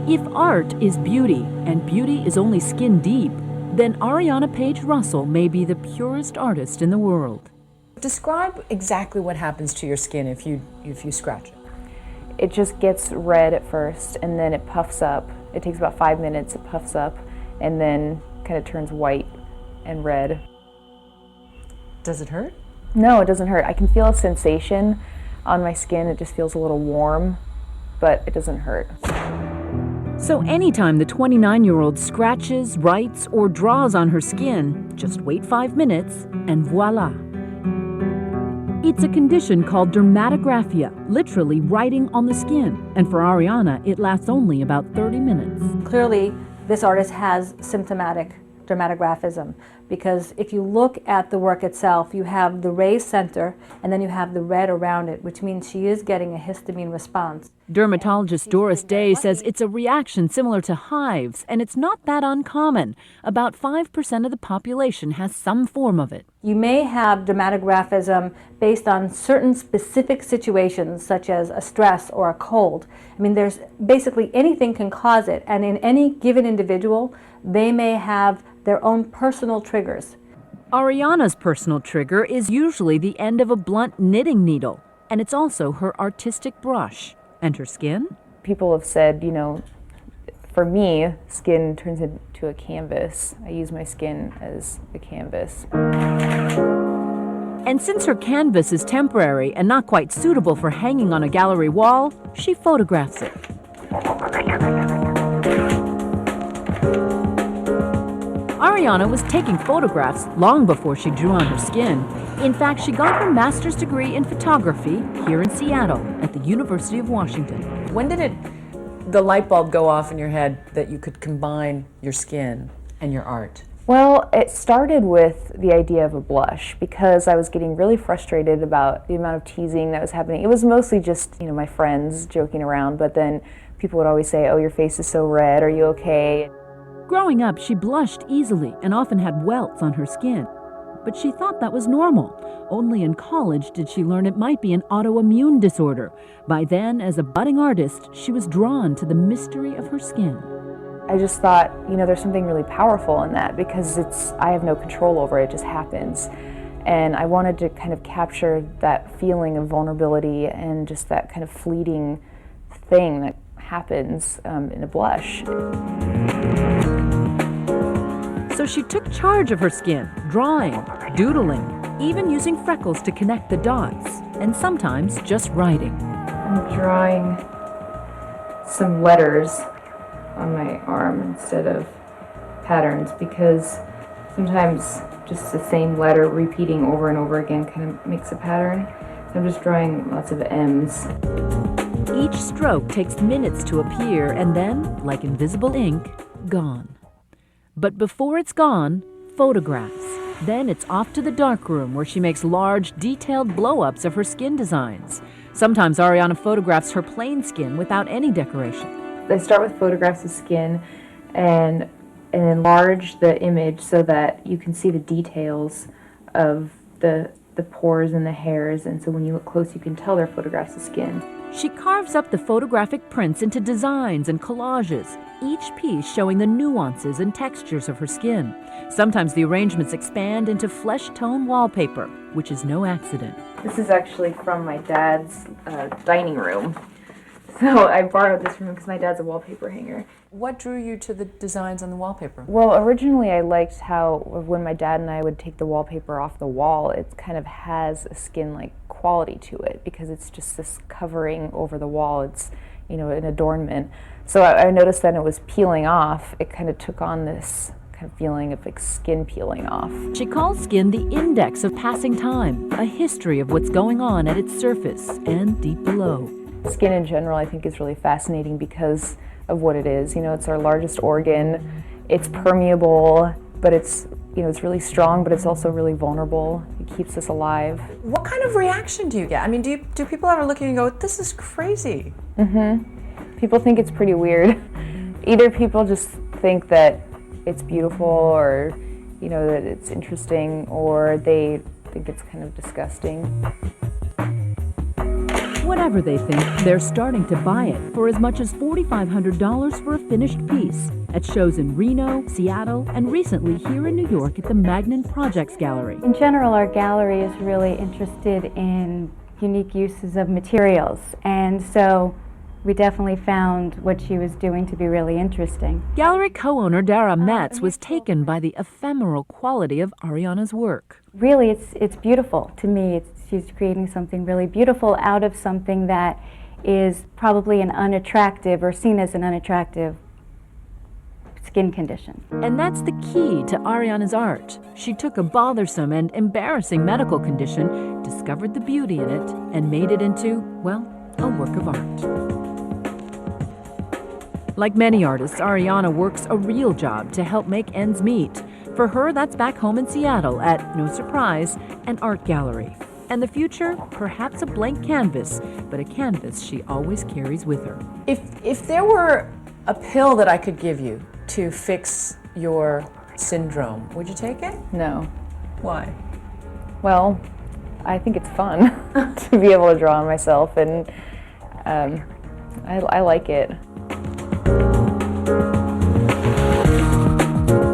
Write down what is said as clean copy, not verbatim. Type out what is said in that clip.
If art is beauty, and beauty is only skin deep, then Ariana Page Russell may be the purest artist in the world. Describe exactly what happens to your skin if you scratch it. It just gets red at first, and then it puffs up. It takes about 5 minutes, it puffs up, and then kind of turns white and red. Does it hurt? No, it doesn't hurt. I can feel a sensation on my skin. It just feels a little warm, but it doesn't hurt. So anytime the 29-year-old scratches, writes, or draws on her skin, just wait 5 minutes and voila. It's a condition called dermatographia, literally writing on the skin. And for Ariana, it lasts only about 30 minutes. Clearly, this artist has symptomatic dermatographism, because if you look at the work itself, you have the raised center and then you have the red around it, which means she is getting a histamine response. Dermatologist Doris Day says it's a reaction similar to hives, and it's not that uncommon. About 5% of the population has some form of it. You may have dermatographism based on certain specific situations, such as a stress or a cold. I mean, there's basically anything can cause it, and in any given individual, they may have their own personal triggers. Ariana's personal trigger is usually the end of a blunt knitting needle, and it's also her artistic brush. And her skin? People have said, you know, for me, skin turns into a canvas. I use my skin as a canvas. And since her canvas is temporary and not quite suitable for hanging on a gallery wall, she photographs it. Ariana was taking photographs long before she drew on her skin. In fact, she got her master's degree in photography here in Seattle at the University of Washington. When did the light bulb go off in your head that you could combine your skin and your art? Well, it started with the idea of a blush, because I was getting really frustrated about the amount of teasing that was happening. It was mostly just, you know, my friends joking around, but then people would always say, "Oh, your face is so red, are you okay?" Growing up, she blushed easily and often had welts on her skin. But she thought that was normal. Only in college did she learn it might be an autoimmune disorder. By then, as a budding artist, she was drawn to the mystery of her skin. I just thought, you know, there's something really powerful in that, because I have no control over it, it just happens. And I wanted to kind of capture that feeling of vulnerability and just that kind of fleeting thing that happens in a blush. So she took charge of her skin, drawing, doodling, even using freckles to connect the dots, and sometimes just writing. I'm drawing some letters on my arm instead of patterns, because sometimes just the same letter repeating over and over again kind of makes a pattern. So I'm just drawing lots of M's. Each stroke takes minutes to appear and then, like invisible ink, gone. But before it's gone, photographs. Then it's off to the darkroom where she makes large, detailed blow-ups of her skin designs. Sometimes Ariana photographs her plain skin without any decoration. I start with photographs of skin and enlarge the image so that you can see the details of the pores and the hairs, and so when you look close you can tell they're photographs of skin. She carves up the photographic prints into designs and collages, each piece showing the nuances and textures of her skin. Sometimes the arrangements expand into flesh-tone wallpaper, which is no accident. This is actually from my dad's dining room. So I borrowed this from him because my dad's a wallpaper hanger. What drew you to the designs on the wallpaper? Well, originally I liked how when my dad and I would take the wallpaper off the wall, it kind of has a skin-like quality to it, because it's just this covering over the wall. It's, you know, an adornment. So I noticed that it was peeling off. It kind of took on this kind of feeling of like skin peeling off. She calls skin the index of passing time, a history of what's going on at its surface and deep below. Skin in general, I think, is really fascinating because of what it is. You know, it's our largest organ. It's permeable, but it's, you know, it's really strong, but it's also really vulnerable. It keeps us alive. What kind of reaction do you get? I mean, do people ever look at you and go, "This is crazy"? Mm-hmm. People think it's pretty weird. Either people just think that it's beautiful, or, you know, that it's interesting, or they think it's kind of disgusting. Whatever they think, they're starting to buy it for as much as $4,500 for a finished piece at shows in Reno, Seattle, and recently here in New York at the Magnin Projects Gallery. In general, our gallery is really interested in unique uses of materials, and so we definitely found what she was doing to be really interesting. Gallery co-owner Dara Metz was taken by the ephemeral quality of Ariana's work. Really, it's beautiful to me. She's creating something really beautiful out of something that is probably an unattractive or seen as an unattractive skin condition. And that's the key to Ariana's art. She took a bothersome and embarrassing medical condition, discovered the beauty in it, and made it into, well, a work of art. Like many artists, Ariana works a real job to help make ends meet. For her, that's back home in Seattle at, no surprise, an art gallery. And the future, perhaps a blank canvas, but a canvas she always carries with her. If there were a pill that I could give you to fix your syndrome, would you take it? No. Why? Well, I think it's fun to be able to draw on myself, and I like it.